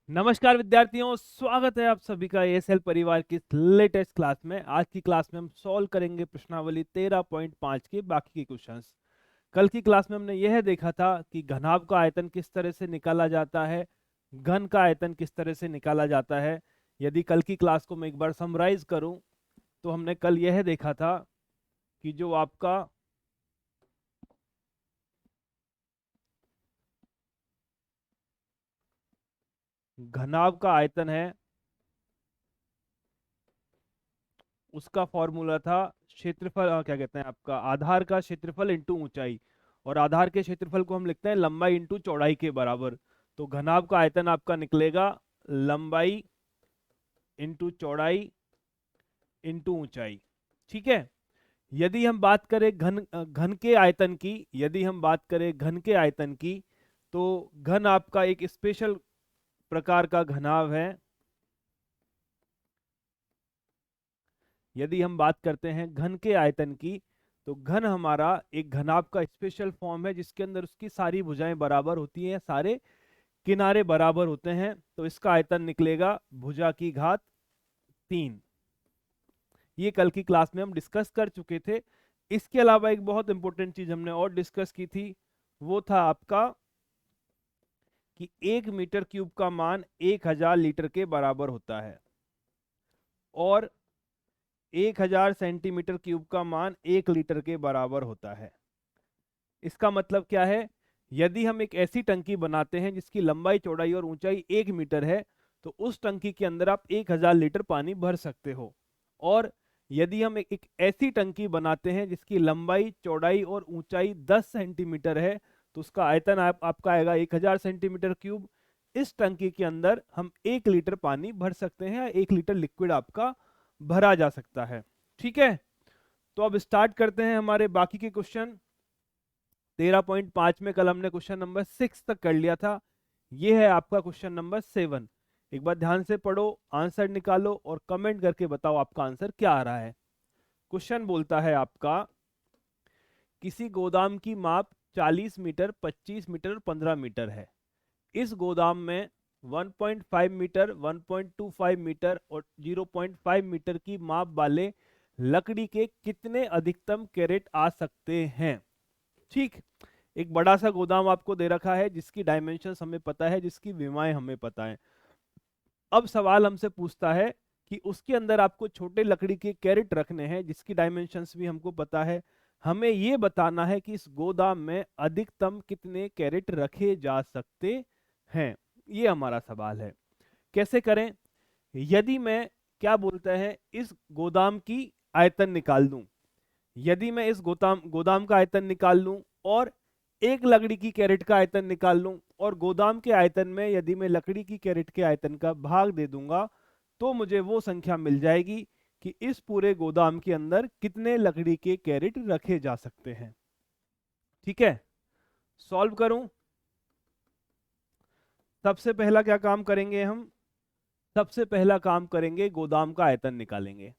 नमस्कार विद्यार्थियों, स्वागत है आप सभी का एएसएल परिवार की लेटेस्ट क्लास में। आज की क्लास में हम सॉल्व करेंगे प्रश्नावली 13.5 के बाकी के क्वेश्चंस। कल की क्लास में हमने यह देखा था कि घनाभ का आयतन किस तरह से निकाला जाता है, घन का आयतन किस तरह से निकाला जाता है। यदि कल की क्लास को मैं एक बार समराइज करूं तो हमने कल यह देखा था कि जो आपका घनाभ का आयतन है उसका फॉर्मूला था क्षेत्रफल, क्या कहते हैं, आपका आधार का क्षेत्रफल इंटू ऊंचाई। और आधार के क्षेत्रफल को हम लिखते हैं लंबाई इंटू चौड़ाई के बराबर। तो घनाभ का आयतन आपका निकलेगा लंबाई इंटू चौड़ाई इंटू ऊंचाई। ठीक है। यदि हम बात करें घन के आयतन की, यदि हम बात करें घन के आयतन की, तो घन आपका एक स्पेशल प्रकार का घनाभ है। यदि हम बात करते हैं घन के आयतन की, तो घन हमारा एक घनाभ का स्पेशल फॉर्म है जिसके अंदर उसकी सारी भुजाएं बराबर होती हैं, सारे किनारे बराबर होते हैं। तो इसका आयतन निकलेगा भुजा की घात 3। ये कल की क्लास में हम डिस्कस कर चुके थे। इसके अलावा एक बहुत इंपॉर्टेंट चीज हमने और डिस्कस की थी, वो था आपका कि 1 मीटर क्यूब का मान 1000 लीटर के बराबर होता है और 1000 सेंटीमीटर क्यूब का मान 1 लीटर के बराबर होता है। इसका मतलब क्या है? यदि हम एक ऐसी टंकी बनाते हैं जिसकी लंबाई चौड़ाई और ऊंचाई 1 मीटर है, तो उस टंकी के अंदर आप 1000 लीटर पानी भर सकते हो। और यदि हम एक ऐसी टंकी बनाते हैं जिसकी लंबाई चौड़ाई और ऊंचाई 10 सेंटीमीटर है, तो उसका आयतन आपका आएगा 1000 सेंटीमीटर क्यूब। इस टंकी के अंदर हम 1 लीटर पानी भर सकते हैं, 1 लीटर लिक्विड आपका भरा जा सकता है। ठीक है। तो अब स्टार्ट करते हैं हमारे बाकी के क्वेश्चन। 13.5 में कल हमने क्वेश्चन नंबर 6 तक कर लिया था। ये है आपका क्वेश्चन नंबर 7। एक बार ध्यान से पढ़ो, आंसर निकालो और कमेंट करके बताओ आपका आंसर क्या आ रहा है। क्वेश्चन बोलता है आपका, किसी गोदाम की माप 40 मीटर, 25 मीटर और 15 मीटर है। इस गोदाम में 1.5 मीटर, 1.25 मीटर और 0.5 मीटर की माप वाले लकड़ी के कितने अधिकतम कैरेट आ सकते हैं। ठीक। एक बड़ा सा गोदाम आपको दे रखा है जिसकी डायमेंशंस हमें पता है, जिसकी विमाएं हमें पता है। अब सवाल हमसे पूछता है कि उसके अंदर आपको छोटे लकड़ी के कैरेट रखने हैं जिसकी डायमेंशंस भी हमको पता है। हमें ये बताना है कि इस गोदाम में अधिकतम कितने कैरेट रखे जा सकते हैं। ये हमारा सवाल है। कैसे करें? यदि मैं, क्या बोलते हैं, इस गोदाम की आयतन निकाल दूं, यदि मैं इस गोदाम गोदाम का आयतन निकाल लूं और एक लकड़ी की कैरेट का आयतन निकाल लूं और गोदाम के आयतन में यदि मैं लकड़ी की कैरेट के आयतन का भाग दे दूंगा, तो मुझे वो संख्या मिल जाएगी कि इस पूरे गोदाम के अंदर कितने लकड़ी के कैरेट रखे जा सकते हैं। ठीक है। सॉल्व करूं? सबसे पहला क्या काम करेंगे हम? सबसे पहला काम करेंगे, गोदाम का आयतन निकालेंगे।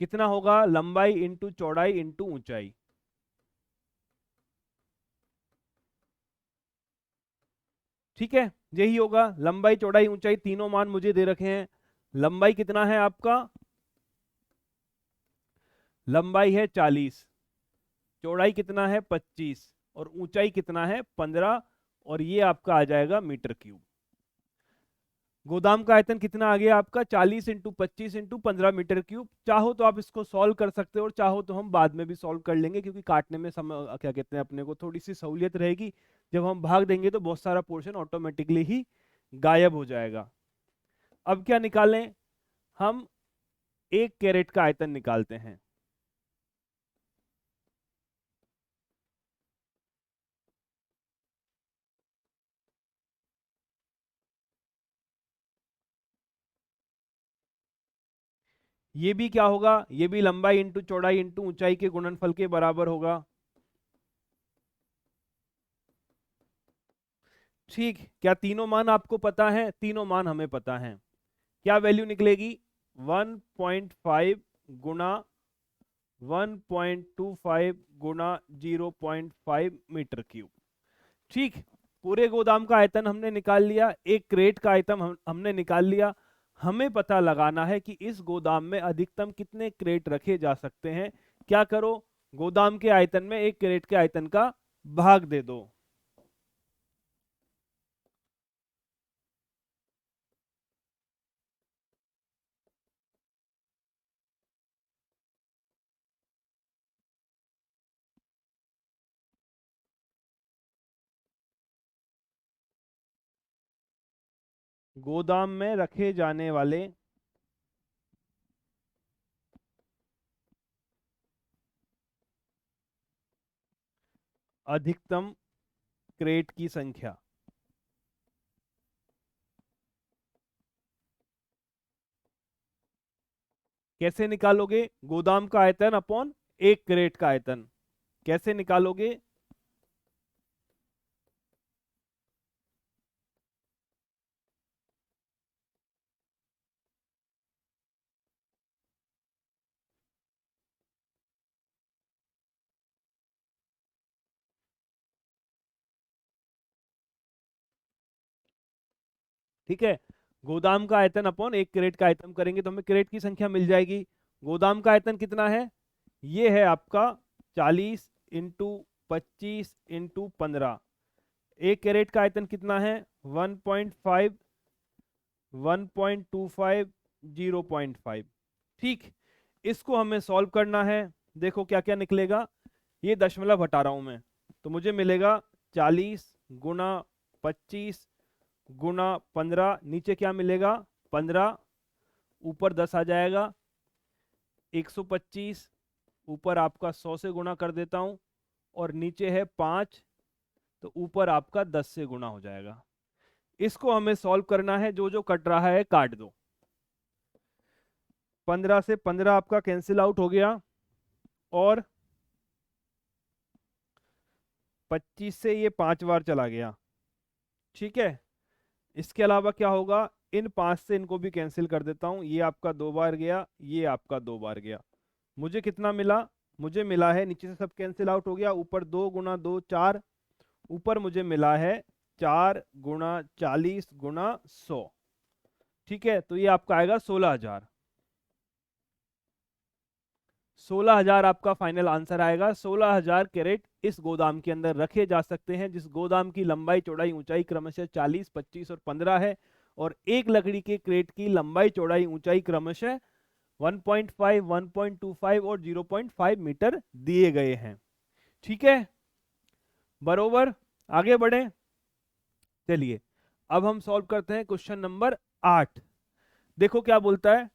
कितना होगा? लंबाई इंटू चौड़ाई इंटू ऊंचाई। ठीक है, यही होगा। लंबाई चौड़ाई ऊंचाई तीनों मान मुझे दे रखे हैं। लंबाई कितना है आपका? लंबाई है 40, चौड़ाई कितना है 25 और ऊंचाई कितना है 15। और ये आपका आ जाएगा मीटर क्यूब। गोदाम का आयतन कितना आ गया आपका? 40 इंटू 25 इंटू 15 मीटर क्यूब। चाहो तो आप इसको सॉल्व कर सकते हो और चाहो तो हम बाद में भी सॉल्व कर लेंगे, क्योंकि काटने में समय, क्या कहते हैं, अपने को थोड़ी सी सहूलियत रहेगी। जब हम भाग देंगे तो बहुत सारा पोर्शन ऑटोमेटिकली ही गायब हो जाएगा। अब क्या निकालें हम? 1 कैरेट का आयतन निकालते हैं। ये भी क्या होगा? ये भी लंबाई इंटू चौड़ाई इंटू ऊंचाई के गुणनफल के बराबर होगा। ठीक। क्या तीनों मान आपको पता है? तीनों मान हमें पता है। क्या वैल्यू निकलेगी? 1.5 गुना 1.25 गुणा 0.5 मीटर क्यूब। ठीक, पूरे गोदाम का आयतन हमने निकाल लिया, एक क्रेट का आयतन हमने निकाल लिया। हमें पता लगाना है कि इस गोदाम में अधिकतम कितने क्रेट रखे जा सकते हैं। क्या करो, गोदाम के आयतन में एक क्रेट के आयतन का भाग दे दो। गोदाम में रखे जाने वाले अधिकतम क्रेट की संख्या। कैसे निकालोगे? गोदाम का आयतन अपॉन एक क्रेट का आयतन। कैसे निकालोगे? ठीक है, गोदाम का आयतन अपॉन एक क्रेट का आयतन करेंगे तो हमें क्रेट की संख्या मिल जाएगी। गोदाम का आयतन कितना है? ये है आपका 40 इंटू 25 इंटू 15। एक कैरेट का आयतन कितना है? 1.5, 1.25, 0.5। ठीक, इसको हमें सॉल्व करना है। देखो क्या क्या निकलेगा। ये दशमलव हटा रहा हूं मैं, तो मुझे मिलेगा 40 गुणा 25 गुणा 15। नीचे क्या मिलेगा? 15, ऊपर 10 आ जाएगा, 125, ऊपर आपका 100 से गुणा कर देता हूं, और नीचे है 5, तो ऊपर आपका 10 से गुणा हो जाएगा। इसको हमें सॉल्व करना है, जो जो कट रहा है काट दो। 15 से 15 आपका कैंसिल आउट हो गया, और 25 से ये 5 बार चला गया। ठीक है, इसके अलावा क्या होगा? इन 5 से इनको भी कैंसिल कर देता हूं। ये आपका 2 बार गया, ये आपका 2 बार गया। मुझे कितना मिला? मुझे मिला है, नीचे से सब कैंसिल आउट हो गया, ऊपर 2 गुणा 2 4, ऊपर मुझे मिला है 4 गुणा 40 गुणा 100। ठीक है, तो ये आपका आएगा 16,000। 16,000 आपका फाइनल आंसर आएगा। 16,000 कैरेट इस गोदाम के अंदर रखे जा सकते हैं, जिस गोदाम की लंबाई चौड़ाई ऊंचाई क्रमशः 40, 25 और 15 है, और एक लकड़ी के क्रेट की लंबाई चौड़ाई ऊंचाई क्रमशः 1.5, 1.25 और 0.5 मीटर दिए गए हैं। ठीक है, बरोबर। आगे बढ़े, चलिए अब हम सॉल्व करते हैं क्वेश्चन नंबर 8। देखो क्या बोलता है।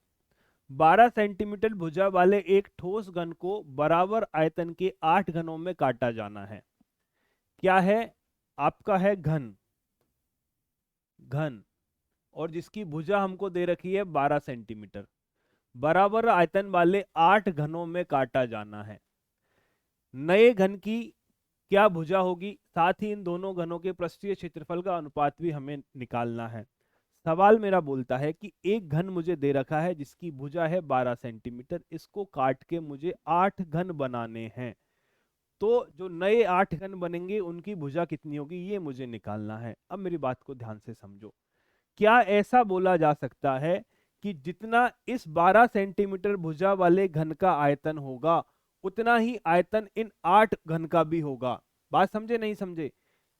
12 सेंटीमीटर भुजा वाले एक ठोस घन को बराबर आयतन के 8 घनों में काटा जाना है। क्या है? आपका है घन, घन, और जिसकी भुजा हमको दे रखी है 12 सेंटीमीटर, बराबर आयतन वाले 8 घनों में काटा जाना है। नए घन की क्या भुजा होगी, साथ ही इन दोनों घनों के पृष्ठीय क्षेत्रफल का अनुपात भी हमें निकालना है। सवाल मेरा बोलता है कि एक घन मुझे दे रखा है जिसकी भुजा है 12 सेंटीमीटर, इसको काट के मुझे 8 घन बनाने हैं। तो जो नए 8 घन बनेंगे उनकी भुजा कितनी होगी, ये मुझे निकालना है। अब मेरी बात को ध्यान से समझो। क्या ऐसा बोला जा सकता है कि जितना इस 12 सेंटीमीटर भुजा वाले घन का आयतन होगा, उतना ही आयतन इन 8 घन का भी होगा? बात समझे नहीं समझे?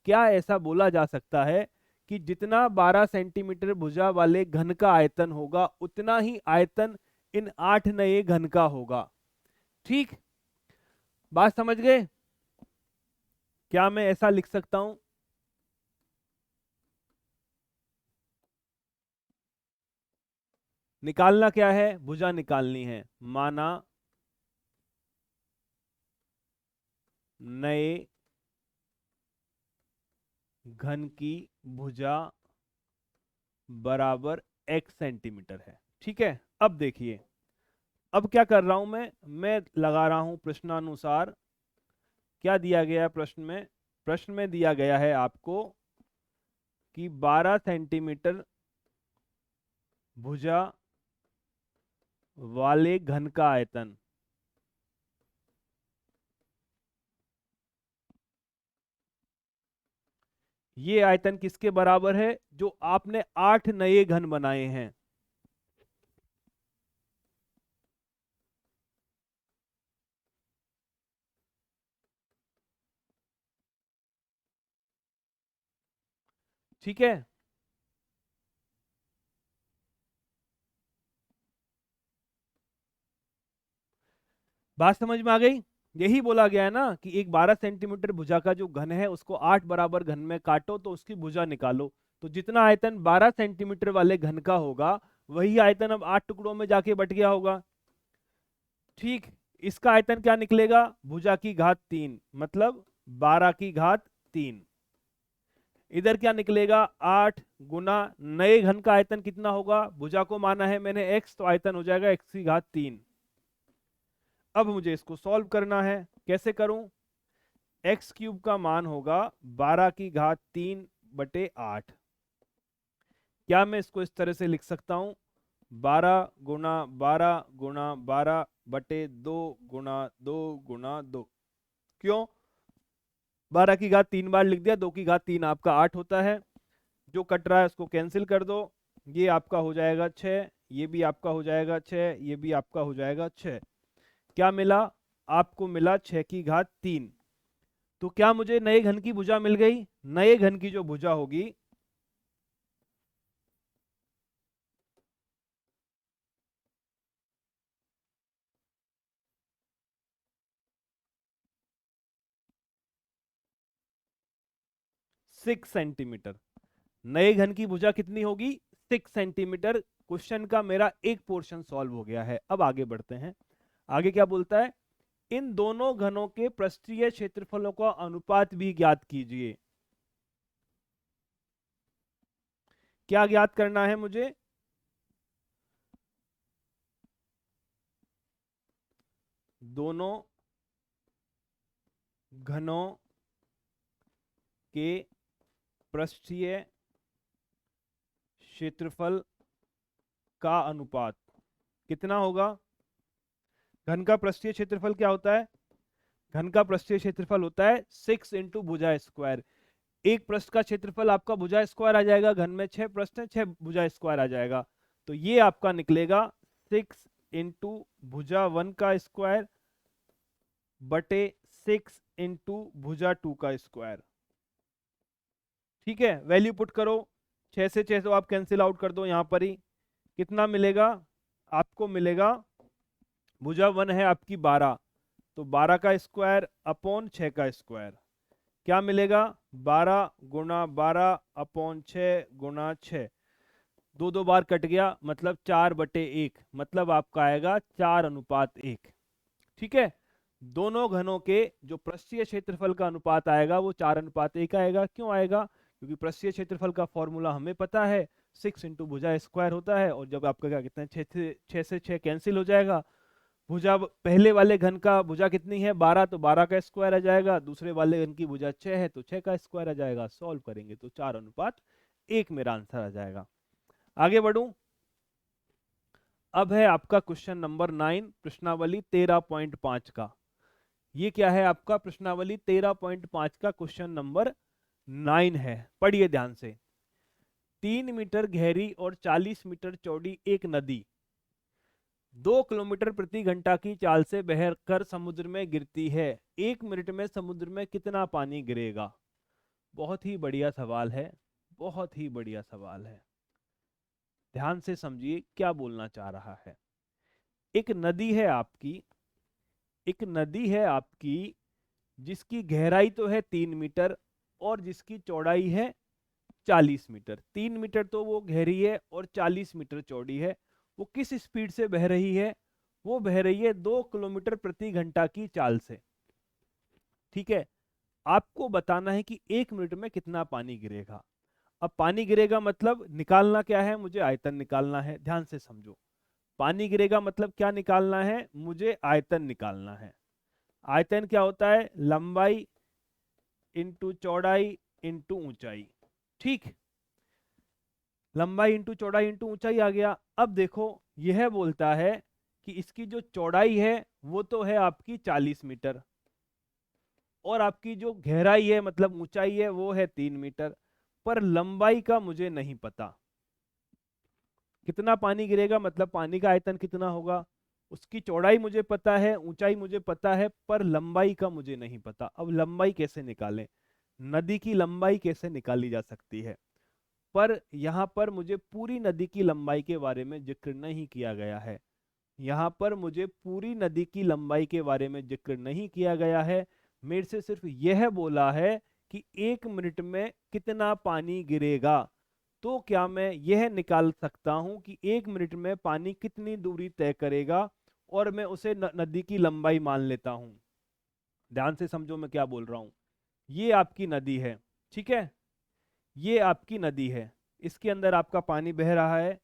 क्या ऐसा बोला जा सकता है कि जितना 12 सेंटीमीटर भुजा वाले घन का आयतन होगा, उतना ही आयतन इन 8 नए घन का होगा? ठीक, बात समझ गए? क्या मैं ऐसा लिख सकता हूं? निकालना क्या है? भुजा निकालनी है। माना नए घन की भुजा बराबर x सेंटीमीटर है। ठीक है, अब देखिए, अब क्या कर रहा हूं मैं लगा रहा हूं प्रश्नानुसार। क्या दिया गया है प्रश्न में? प्रश्न में दिया गया है आपको कि 12 सेंटीमीटर भुजा वाले घन का आयतन ये आयतन किसके बराबर है? जो आपने 8 नए घन बनाए हैं। ठीक है, बात समझ में आ गई? यही बोला गया है ना कि एक 12 सेंटीमीटर भुजा का जो घन है उसको 8 बराबर घन में काटो तो उसकी भुजा निकालो। तो जितना आयतन 12 सेंटीमीटर वाले घन का होगा वही आयतन अब 8 टुकड़ों में जाके बट गया होगा। ठीक, इसका आयतन क्या निकलेगा? भुजा की घात 3, मतलब 12 की घात 3। इधर क्या निकलेगा? 8 गुना नए घन का आयतन कितना होगा? भुजा को माना है मैंने x, तो आयतन हो जाएगा x की घात 3। अब मुझे इसको सॉल्व करना है। कैसे करूं? एक्स क्यूब का मान होगा 12 की घात 3 बटे 8। क्या मैं इसको इस तरह से लिख सकता हूं? 12 गुना 12 गुना 12 बटे 2 गुना 2 गुना 2। क्यों? 12 की घात 3 बार लिख दिया, 2 की घात 3 आपका 8 होता है। जो कट रहा है उसको कैंसिल कर दो। ये आपका हो जाएगा 6, ये भी आपका हो जाएगा 6, ये भी आपका हो जाएगा 6। क्या मिला? आपको मिला 6 की घात 3। तो क्या मुझे नए घन की भुजा मिल गई? नए घन की जो भुजा होगी 6 सेंटीमीटर। नए घन की भुजा कितनी होगी? 6 सेंटीमीटर। क्वेश्चन का मेरा एक पोर्शन सॉल्व हो गया है। अब आगे बढ़ते हैं। आगे क्या बोलता है? इन दोनों घनों के पृष्ठीय क्षेत्रफलों का अनुपात भी ज्ञात कीजिए। क्या ज्ञात करना है मुझे? दोनों घनों के पृष्ठीय क्षेत्रफल का अनुपात कितना होगा? घन का पृष्ठीय क्षेत्रफल क्या होता है? घन का पृष्ठीय क्षेत्रफल होता है 6 इंटू भुजा स्क्वायर। एक पृष्ठ का क्षेत्रफल आपका भुजा स्क्वायर आ जाएगा, घन में 6 पृष्ठ है, 6 भुजा स्क्वायर आ जाएगा। तो ये आपका निकलेगा 6 इंटू भुजा 1 का स्क्वायर बटे 6 इंटू भुजा 2 का स्क्वायर। ठीक है, वैल्यू पुट करो। 6 से 6 तो आप कैंसिल आउट कर दो यहां पर ही। कितना मिलेगा? आपको मिलेगा, भुजा 1 है आपकी 12, तो 12 का स्क्वायर अपॉन 6 का स्क्वायर। क्या मिलेगा? 12 गुना 12 अपॉन 6 गुना 6। दो दो बार कट गया, मतलब 4/1, मतलब आपका आएगा 4:1। ठीक है, दोनों घनों के जो पृष्ठीय क्षेत्रफल का अनुपात आएगा वो 4:1 आएगा। क्यों आएगा? क्योंकि पृष्ठीय क्षेत्रफल का फॉर्मूला हमें पता है, 6 इंटू भुजा स्क्वायर होता है। और जब आपका क्या कितना है, 6 से 6 कैंसिल हो जाएगा। भुजा पहले वाले घन का भुजा कितनी है? 12, तो 12 का स्क्वायर आ जाएगा। दूसरे वाले घन की भुजा 6 है, तो 6 का स्क्वायर आ जाएगा। सॉल्व करेंगे तो 4:1 मेरा आंसर आ जाएगा। आगे बढ़ूं। अब है आपका क्वेश्चन नंबर 9, प्रश्नावली 13.5 का। ये क्या है? आपका प्रश्नावली 13.5 का क्वेश्चन नंबर 9 है। पढ़िए ध्यान से। 3 मीटर गहरी और 40 मीटर चौड़ी एक नदी 2 किलोमीटर प्रति घंटा की चाल से बहकर समुद्र में गिरती है। 1 मिनट में समुद्र में कितना पानी गिरेगा? बहुत ही बढ़िया सवाल है, बहुत ही बढ़िया सवाल है। ध्यान से समझिए क्या बोलना चाह रहा है। एक नदी है आपकी, एक नदी है आपकी जिसकी गहराई तो है 3 मीटर और जिसकी चौड़ाई है 40 मीटर। 3 मीटर तो वो गहरी है और 40 मीटर चौड़ी है। वो किस स्पीड से बह रही है? वो बह रही है 2 किलोमीटर प्रति घंटा की चाल से। ठीक है, आपको बताना है कि 1 मिनट में कितना पानी गिरेगा। अब पानी गिरेगा मतलब निकालना क्या है? मुझे आयतन निकालना है। ध्यान से समझो, पानी गिरेगा मतलब क्या निकालना है? मुझे आयतन निकालना है। आयतन क्या होता है? लंबाई इंटू चौड़ाई इंटू ऊंचाई। ठीक, लंबाई इंटू चौड़ाई इंटू ऊंचाई आ गया। अब देखो, यह बोलता है कि इसकी जो चौड़ाई है वो तो है आपकी 40 मीटर और आपकी जो गहराई है मतलब ऊंचाई है वो है 3 मीटर। पर लंबाई का मुझे नहीं पता। कितना पानी गिरेगा मतलब पानी का आयतन कितना होगा, उसकी चौड़ाई मुझे पता है, ऊंचाई मुझे पता है, पर लंबाई का मुझे नहीं पता। अब लंबाई कैसे निकालें, नदी की लंबाई कैसे निकाली जा सकती है? पर यहाँ पर मुझे पूरी नदी की लंबाई के बारे में जिक्र नहीं किया गया है। यहाँ पर मुझे पूरी नदी की लंबाई के बारे में जिक्र नहीं किया गया है। मेरे से सिर्फ यह बोला है कि 1 मिनट में कितना पानी गिरेगा। तो क्या मैं यह निकाल सकता हूं कि 1 मिनट में पानी कितनी दूरी तय करेगा, और मैं उसे नदी की लंबाई मान लेता हूं। ध्यान से समझो मैं क्या बोल रहा हूं। ये आपकी नदी है, ठीक है, ये आपकी नदी है, इसके अंदर आपका पानी बह रहा है।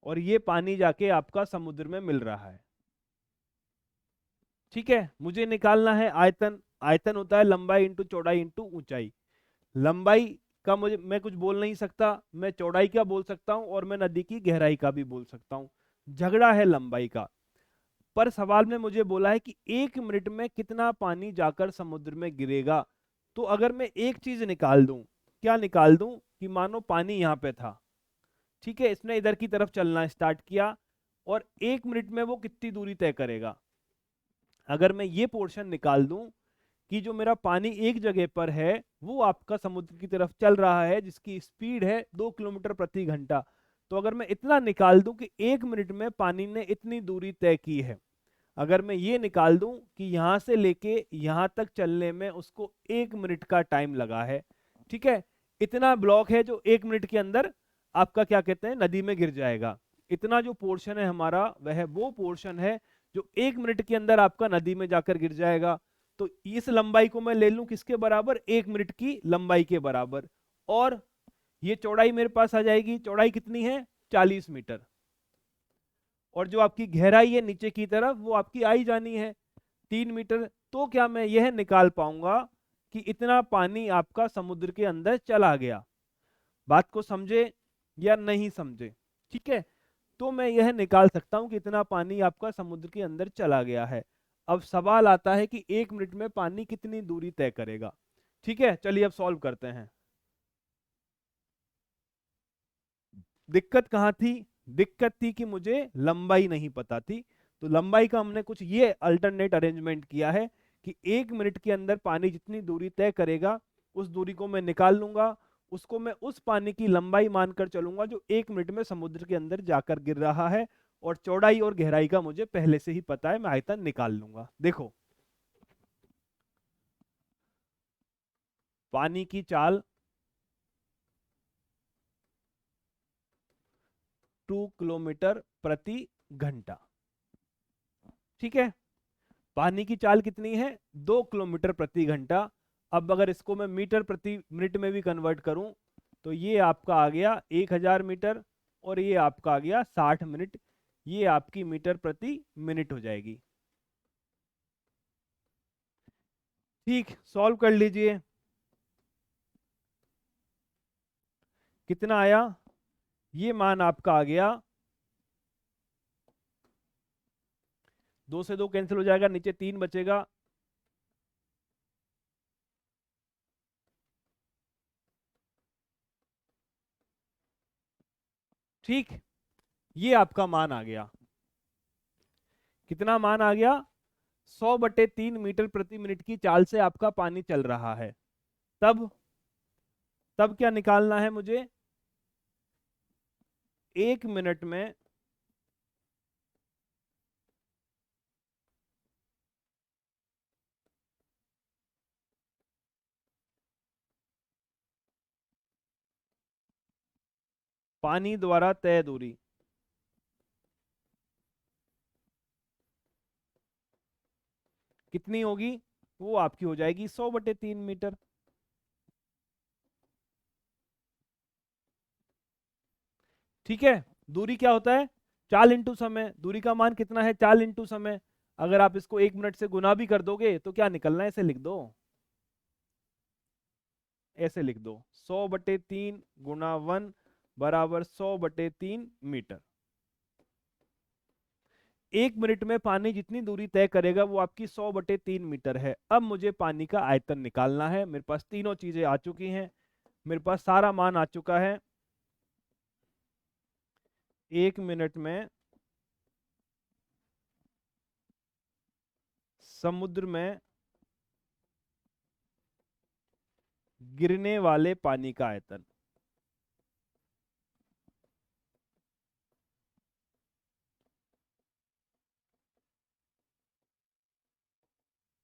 और ये पानी जाके आपका समुद्र में मिल रहा है, ठीक है। मुझे निकालना है आयतन। आयतन होता है लंबाई इंटू चौड़ाई इंटू ऊंचाई। लंबाई का मुझे मैं कुछ बोल नहीं सकता, मैं चौड़ाई का बोल सकता हूं और मैं नदी की गहराई का भी बोल सकता हूं। झगड़ा है लंबाई का। पर सवाल में मुझे बोला है कि 1 मिनट में कितना पानी जाकर समुद्र में गिरेगा। तो अगर मैं एक चीज निकाल दूं, क्या निकाल दूं, कि मानो पानी यहाँ पे था, ठीक है, इसने इधर की तरफ चलना स्टार्ट किया, और 1 मिनट में वो कितनी दूरी तय करेगा। अगर मैं ये पोर्शन निकाल दूं कि जो मेरा पानी एक जगह पर है वो आपका समुद्र की तरफ चल रहा है, जिसकी स्पीड है 2 किलोमीटर प्रति घंटा। तो अगर मैं इतना निकाल दूं कि 1 मिनट में पानी ने इतनी दूरी तय की है, अगर मैं ये निकाल दूं कि यहां से लेके यहां तक चलने में उसको 1 मिनट का टाइम लगा है, ठीक है, इतना ब्लॉक है जो 1 मिनट के अंदर आपका क्या कहते हैं नदी में गिर जाएगा। इतना जो पोर्शन है हमारा वह वो पोर्शन है जो 1 मिनट के अंदर आपका नदी में जाकर गिर जाएगा। तो इस लंबाई को मैं ले लूं किसके बराबर, 1 मिनट की लंबाई के बराबर। और ये चौड़ाई मेरे पास आ जाएगी, चौड़ाई कितनी है, 40 मीटर। और जो आपकी गहराई है नीचे की तरफ वो आपकी आई जानी है, 3 मीटर। तो क्या मैं यह निकाल पाऊंगा कि इतना पानी आपका समुद्र के अंदर चला गया। बात को समझे या नहीं समझे, ठीक है। तो मैं यह निकाल सकता हूं कि इतना पानी आपका समुद्र के अंदर चला गया है। अब सवाल आता है कि 1 मिनट में पानी कितनी दूरी तय करेगा। ठीक है, चलिए अब सॉल्व करते हैं। दिक्कत कहाँ थी, दिक्कत थी कि मुझे लंबाई नहीं पता थी। तो लंबाई का हमने कुछ ये अल्टरनेट अरेंजमेंट किया है कि 1 मिनट के अंदर पानी जितनी दूरी तय करेगा उस दूरी को मैं निकाल लूंगा, उसको मैं उस पानी की लंबाई मानकर चलूंगा जो 1 मिनट में समुद्र के अंदर जाकर गिर रहा है। और चौड़ाई और गहराई का मुझे पहले से ही पता है, मैं आयतन निकाल लूंगा। देखो, पानी की चाल 2 किलोमीटर प्रति घंटा, ठीक है। पानी की चाल कितनी है, 2 किलोमीटर प्रति घंटा। अब अगर इसको मैं मीटर प्रति मिनट में भी कन्वर्ट करूं तो ये आपका आ गया 1000 मीटर, और ये आपका आ गया 60 मिनट। ये आपकी मीटर प्रति मिनट हो जाएगी। ठीक, सॉल्व कर लीजिए। कितना आया, ये मान आपका आ गया, 2 से 2 कैंसिल हो जाएगा, नीचे 3 बचेगा। ठीक, ये आपका मान आ गया। कितना मान आ गया, 100/3 मीटर प्रति मिनट की चाल से आपका पानी चल रहा है। तब तब क्या निकालना है मुझे, 1 मिनट में पानी द्वारा तय दूरी कितनी होगी, वो आपकी हो जाएगी 100/3 मीटर। ठीक है, दूरी क्या होता है, चाल इंटू समय। दूरी का मान कितना है, चाल इंटू समय। अगर आप इसको 1 मिनट से गुना भी कर दोगे तो क्या निकलना है, इसे लिख दो। ऐसे लिख दो, 100/3 गुणा 1 बराबर 100/3 मीटर। 1 मिनट में पानी जितनी दूरी तय करेगा वो आपकी 100/3 मीटर है। अब मुझे पानी का आयतन निकालना है। मेरे पास तीनों चीजें आ चुकी हैं, मेरे पास सारा मान आ चुका है। 1 मिनट में समुद्र में गिरने वाले पानी का आयतन,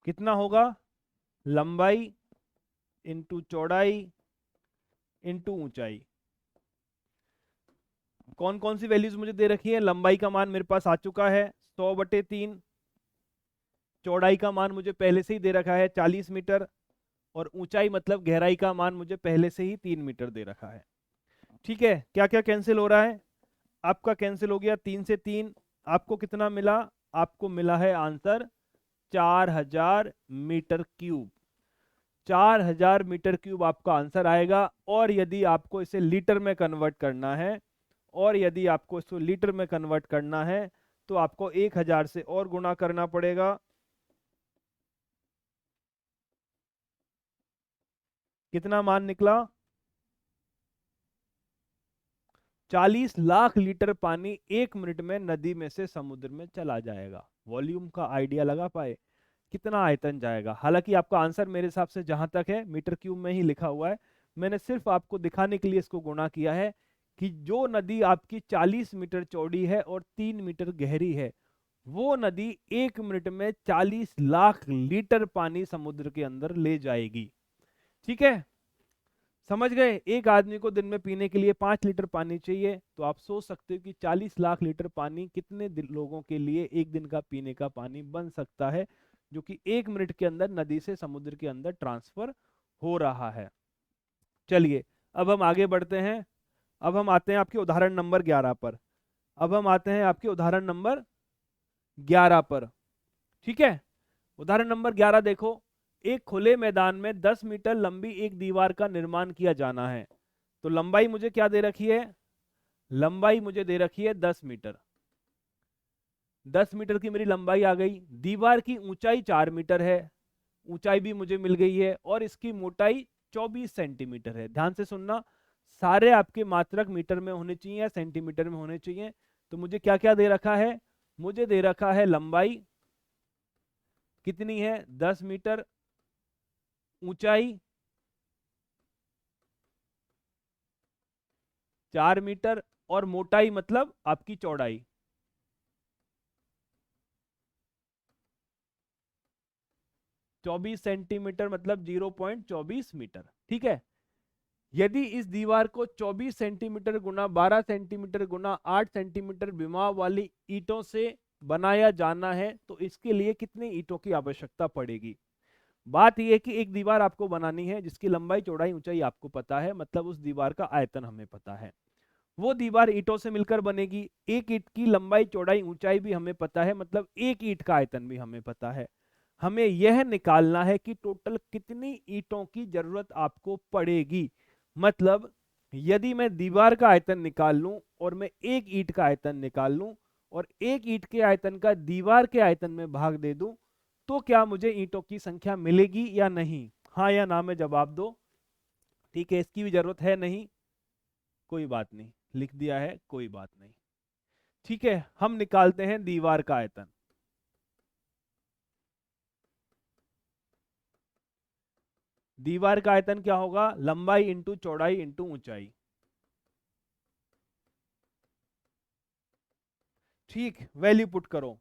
कितना होगा? लंबाई इंटू चौड़ाई इंटू ऊंचाई। कौन कौन सी वैल्यूज मुझे दे रखी है? लंबाई का मान मेरे पास आ चुका है 100/3, चौड़ाई का मान मुझे पहले से ही दे रखा है 40 मीटर, और ऊंचाई मतलब गहराई का मान मुझे पहले से ही 3 मीटर दे रखा है। ठीक है, क्या क्या कैंसिल हो रहा है? आपका कैंसिल हो गया 3 से 3। आपको कितना मिला? आपको मिला है answer 4000 metre cube. 4000 metre cube आपका आंसर आएगा। और यदि आपको इसे लीटर में कन्वर्ट करना है, और यदि आपको इसको लीटर में कन्वर्ट करना है तो आपको 1000 से और गुणा करना पड़ेगा। कितना मान निकला? 40 लाख लीटर पानी 1 मिनट में नदी में से समुद्र में चला जाएगा। वॉल्यूम का आइडिया लगा पाए कितना आयतन जाएगा? हालांकि आपका आंसर मेरे हिसाब से जहां तक है मीटर क्यूब में ही लिखा हुआ है। मैंने सिर्फ आपको दिखाने के लिए इसको गुणा किया है कि जो नदी आपकी 40 मीटर चौड़ी है और 3 मीटर गहरी है, वो नदी 1 मिनट में 40 लाख लीटर पानी समुद्र के अंदर ले जाएगी। ठीक है, समझ गए? एक आदमी को दिन में पीने के लिए 5 लीटर पानी चाहिए, तो आप सोच सकते हो कि 40 लाख लीटर पानी कितने लोगों के लिए एक दिन का पीने का पानी बन सकता है, जो कि 1 मिनट के अंदर नदी से समुद्र के अंदर ट्रांसफर हो रहा है। चलिए, अब हम आगे बढ़ते हैं। अब हम आते हैं आपके उदाहरण नंबर 11 पर। अब हम आते हैं आपके उदाहरण नंबर 11 पर। ठीक है, उदाहरण नंबर 11 देखो। एक खुले मैदान में 10 मीटर लंबी एक दीवार का निर्माण किया जाना है। तो लंबाई मुझे क्या दे रखी है? लंबाई मुझे दे रखी है 10 मीटर। 10 मीटर की मेरी लंबाई आ गई। दीवार की ऊंचाई 4 मीटर है, ऊंचाई भी मुझे मिल गई है, और इसकी मोटाई 24 सेंटीमीटर है। ध्यान से सुनना, सारे आपके मात्रक मीटर में होने चाहिए या सेंटीमीटर में होने चाहिए। तो मुझे क्या क्या दे रखा है? मुझे दे रखा है लंबाई कितनी है? 10 मीटर, ऊंचाई 4 मीटर, और मोटाई मतलब आपकी चौड़ाई 24 सेंटीमीटर मतलब 0.24 मीटर। ठीक है, यदि इस दीवार को 24 सेंटीमीटर गुना 12 सेंटीमीटर गुना 8 सेंटीमीटर विमाव वाली ईंटों से बनाया जाना है, तो इसके लिए कितनी ईंटों की आवश्यकता पड़ेगी? बात यह है कि एक दीवार आपको बनानी है जिसकी लंबाई चौड़ाई ऊंचाई आपको पता है, मतलब उस दीवार का आयतन हमें पता है। वो दीवार ईंटों से मिलकर बनेगी। एक ईंट की लंबाई चौड़ाई ऊंचाई भी हमें पता है, मतलब एक ईंट का आयतन भी हमें पता है। हमें यह निकालना है कि टोटल कितनी ईंटों की जरूरत आपको पड़ेगी। मतलब यदि मैं दीवार का आयतन निकाल लूं और मैं एक ईंट का आयतन निकाल लूं और एक ईंट के आयतन का दीवार के आयतन में भाग दे दूं, तो क्या मुझे ईंटों की संख्या मिलेगी या नहीं? हाँ या ना में जवाब दो। ठीक है, इसकी भी जरूरत है नहीं, कोई बात नहीं, लिख दिया है, कोई बात नहीं। ठीक है, हम निकालते हैं दीवार का आयतन। दीवार का आयतन क्या होगा? लंबाई इंटू चौड़ाई इंटू ऊंचाई। ठीक, वैल्यू पुट करो।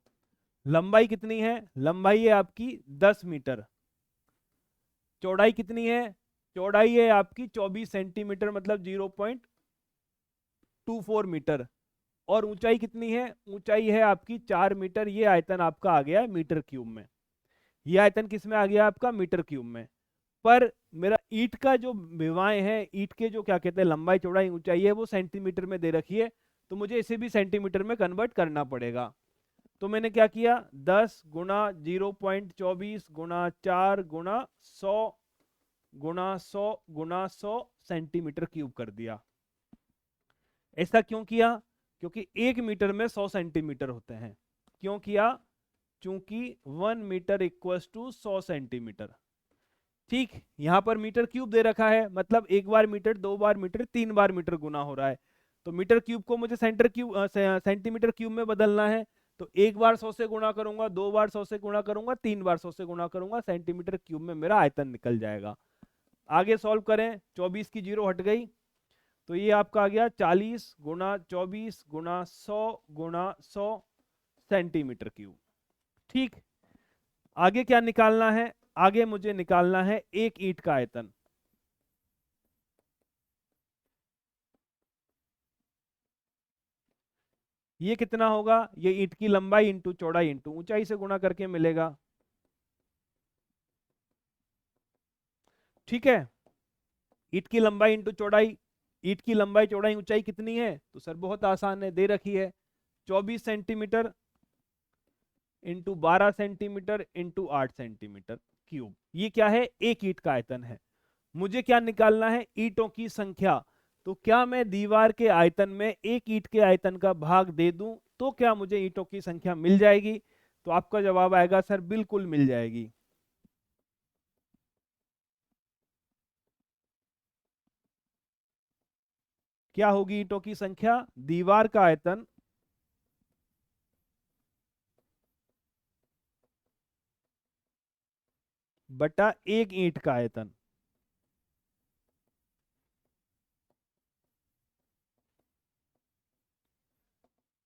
लंबाई कितनी है? लंबाई है आपकी 10 मीटर। चौड़ाई कितनी है? चौड़ाई है आपकी 24 सेंटीमीटर मतलब 0.24 मीटर। और ऊंचाई कितनी है? ऊंचाई है आपकी 4 मीटर। ये आयतन आपका आ गया मीटर क्यूब में। ये आयतन किस में आ गया आपका? मीटर क्यूब में। पर मेरा ईंट का जो विमाएं है, ईंट के जो क्या कहते हैं लंबाई चौड़ाई ऊंचाई है, वो सेंटीमीटर में दे रखी है, तो मुझे इसे भी सेंटीमीटर में कन्वर्ट करना पड़ेगा। तो मैंने क्या किया? 10 गुणा 0.24 गुणा 4 गुणा 100 गुणा 100 सेंटीमीटर क्यूब कर दिया। ऐसा क्यों किया? क्योंकि 1 मीटर में 100 सेंटीमीटर होते हैं। क्यों किया? क्योंकि 1 मीटर इक्वल्स टू 100 सेंटीमीटर। ठीक, यहां पर मीटर क्यूब दे रखा है, मतलब एक बार मीटर, दो बार मीटर, तीन बार मीटर गुना हो रहा है। तो मीटर क्यूब को मुझे सेंटीमीटर क्यूब में बदलना है। तो एक बार 100 से गुणा करूंगा, दो बार 100 से गुणा करूंगा, तीन बार 100 से गुणा करूंगा, सेंटीमीटर क्यूब में मेरा आयतन निकल जाएगा। आगे सॉल्व करें, 24 की जीरो हट गई, तो ये आपका आ गया 40 गुणा 24 गुणा 100 गुणा 100 सेंटीमीटर क्यूब। ठीक, आगे क्या निकालना है? आगे मुझे निकालना है एक ईंट का आयतन। ये कितना होगा? ये ईंट की लंबाई इंटू चौड़ाई इंटू ऊंचाई से गुणा करके मिलेगा। ठीक है, ईंट की लंबाई इंटू चौड़ाई, ईंट की लंबाई चौड़ाई ऊंचाई कितनी है? तो सर बहुत आसान है, दे रखी है, 24 centimetre into 12 centimetre into 8 centimetre cube. ये क्या है? एक ईंट का आयतन है। मुझे क्या निकालना है? ईंटों की संख्या। तो क्या मैं दीवार के आयतन में एक ईंट के आयतन का भाग दे दूं तो क्या मुझे ईंटों की संख्या मिल जाएगी? तो आपका जवाब आएगा सर बिल्कुल मिल जाएगी। क्या होगी ईंटों की संख्या? दीवार का आयतन बटा एक ईंट का आयतन।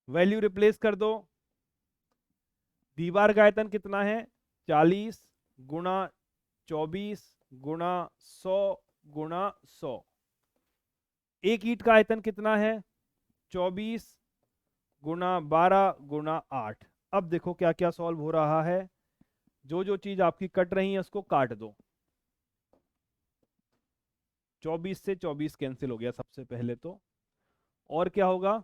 वैल्यू रिप्लेस कर दो। दीवार का आयतन कितना है? 40 गुणा 24 गुणा 100 गुणा 100। एक ईंट का आयतन कितना है? 24 गुणा 12 गुणा 8। अब देखो क्या क्या सॉल्व हो रहा है। जो जो चीज आपकी कट रही है उसको काट दो। 24 से 24 कैंसिल हो गया सबसे पहले तो। और क्या होगा?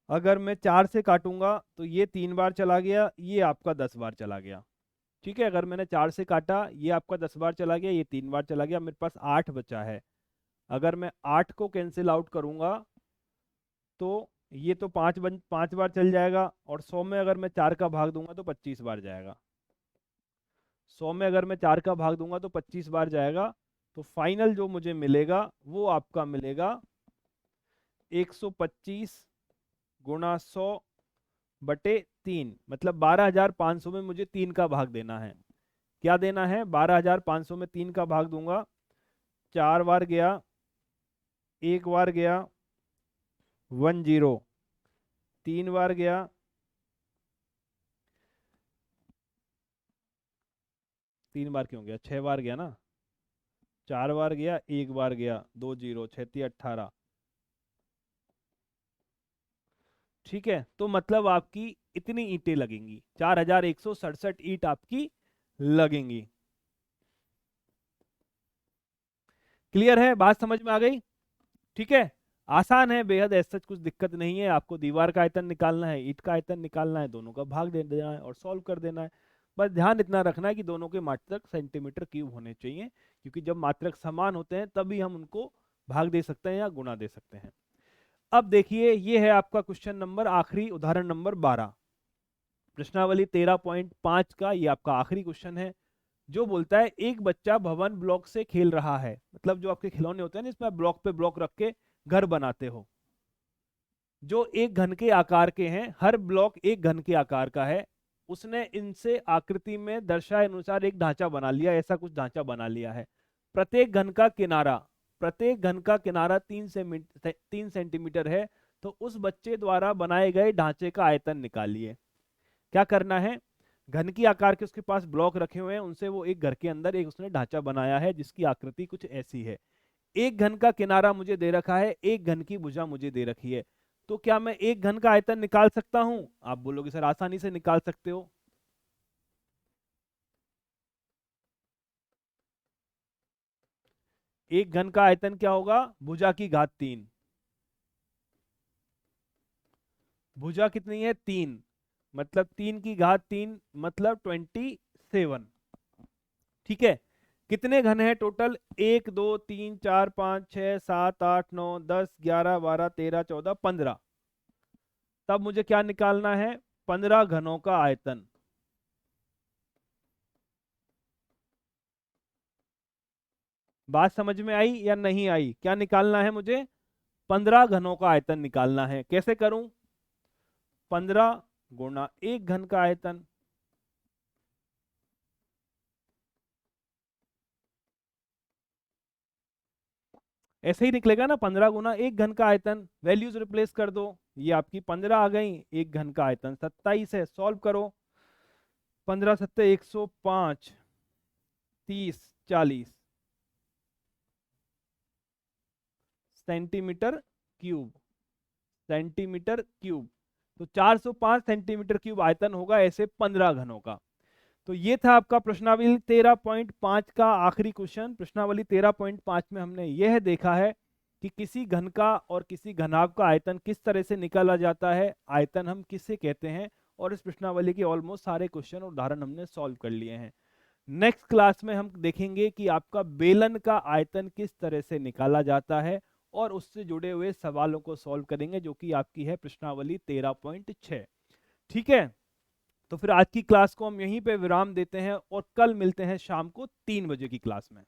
अगर मैं 4 से काटूंगा तो ये 3 बार चला गया, ये आपका 10 बार चला गया। ठीक है, अगर मैंने 4 से काटा, ये आपका 10 बार चला गया, ये 3 बार चला गया, मेरे पास 8 बचा है। अगर मैं 8 को कैंसिल आउट करूंगा तो ये तो 5 बार चल जाएगा, और 100 में अगर मैं 4 का भाग दूंगा तो 25 बार जाएगा। 100 में अगर मैं 4 का भाग दूंगा तो 25 बार जाएगा। तो फाइनल जो मुझे मिलेगा वो आपका मिलेगा 125 गुणा 100 बटे 3, मतलब 12,500 में मुझे 3 का भाग देना है। क्या देना है? 12,500 में 3 का भाग दूंगा। 4 बार गया, एक बार गया 10, 3 बार गया, 3 बार क्यों गया, 6 बार गया ना, 4 बार गया, एक बार गया, 2 0, 6 3 18। ठीक है, तो मतलब आपकी इतनी ईंटें लगेंगी, 4,167 ईंट आपकी लगेंगी। क्लियर है? बात समझ में आ गई? ठीक है, आसान है बेहद, ऐसा कुछ दिक्कत नहीं है। आपको दीवार का आयतन निकालना है, ईंट का आयतन निकालना है, दोनों का भाग दे देना है और सॉल्व कर देना है। बस ध्यान इतना रखना है कि दोनों के मात्रक सेंटीमीटर क्यूब होने चाहिए, क्योंकि जब मात्रक समान होते हैं तभी हम उनको भाग दे सकते हैं या गुणा दे सकते हैं। अब देखिए, ये है आपका क्वेश्चन नंबर आखिरी, उदाहरण नंबर 12, प्रश्नावली 13.5 का ये आपका आखिरी क्वेश्चन है, जो बोलता है एक बच्चा भवन ब्लॉक से खेल रहा है। मतलब जो आपके खिलौने होते हैं ना, जिसमें आप ब्लॉक पे ब्लॉक रख के घर बनाते हो, जो एक घन के आकार के हैं, हर ब्लॉक एक घन के आकार का है। उसने इनसे आकृति में दर्शाए अनुसार एक ढांचा बना लिया, ऐसा कुछ ढांचा बना लिया है। प्रत्येक घन का किनारा, प्रत्येक घन का किनारा 3 सेंटीमीटर है। तो उस बच्चे द्वारा बनाए गए ढांचे का आयतन निकालिए। क्या करना है? घन की आकार के उसके पास ब्लॉक रखे हुए हैं, उनसे वो एक घर के अंदर एक उसने ढांचा बनाया है जिसकी आकृति कुछ ऐसी है। एक घन का किनारा मुझे दे रखा है, एक घन की भुजा मुझे दे रखी है। तो क्या मैं एक घन का आयतन निकाल सकता हूं? आप बोलोगे सर आसानी से निकाल सकते हो। एक घन का आयतन क्या होगा? भुजा की घात 3। भुजा कितनी है? 3। मतलब 3 की घात 3 मतलब 27। ठीक है, कितने घन है टोटल? 1 2 3 4 5 6 7 8 9 10 11 12 13 14 15। तब मुझे क्या निकालना है? 15 घनों का आयतन। बात समझ में आई या नहीं आई? क्या निकालना है मुझे? 15 घनों का आयतन निकालना है। कैसे करूं? 15 गुणा 1 घन का आयतन। ऐसे ही निकलेगा ना, 15 गुना 1 घन का आयतन। वैल्यूज रिप्लेस कर दो, ये आपकी 15 आ गई, 1 घन का आयतन 27 है। सॉल्व करो, 15 सत्ते 105, 30 40 सेंटीमीटर क्यूब। सेंटीमीटर क्यूब, तो 405 सेंटीमीटर क्यूब आयतन होगा ऐसे 15 घनों का। तो ये था आपका प्रश्नावली 13.5 का आखिरी क्वेश्चन। प्रश्नावली 13.5 में हमने यह देखा है कि किसी घन का और किसी घनाभ का आयतन किस तरह से निकाला जाता है, आयतन हम किसे कहते हैं, और इस प्रश्नावली के ऑलमोस्ट सारे क्वेश्चन और उदाहरण हमने सॉल्व कर लिए हैं। नेक्स्ट क्लास में हम देखेंगे कि आपका बेलन का आयतन किस तरह से निकाला जाता है, और उससे जुड़े हुए सवालों को सॉल्व करेंगे, जो कि आपकी है प्रश्नावली 13.6। ठीक है, तो फिर आज की क्लास को हम यहीं पे विराम देते हैं और कल मिलते हैं शाम को 3 बजे की क्लास में।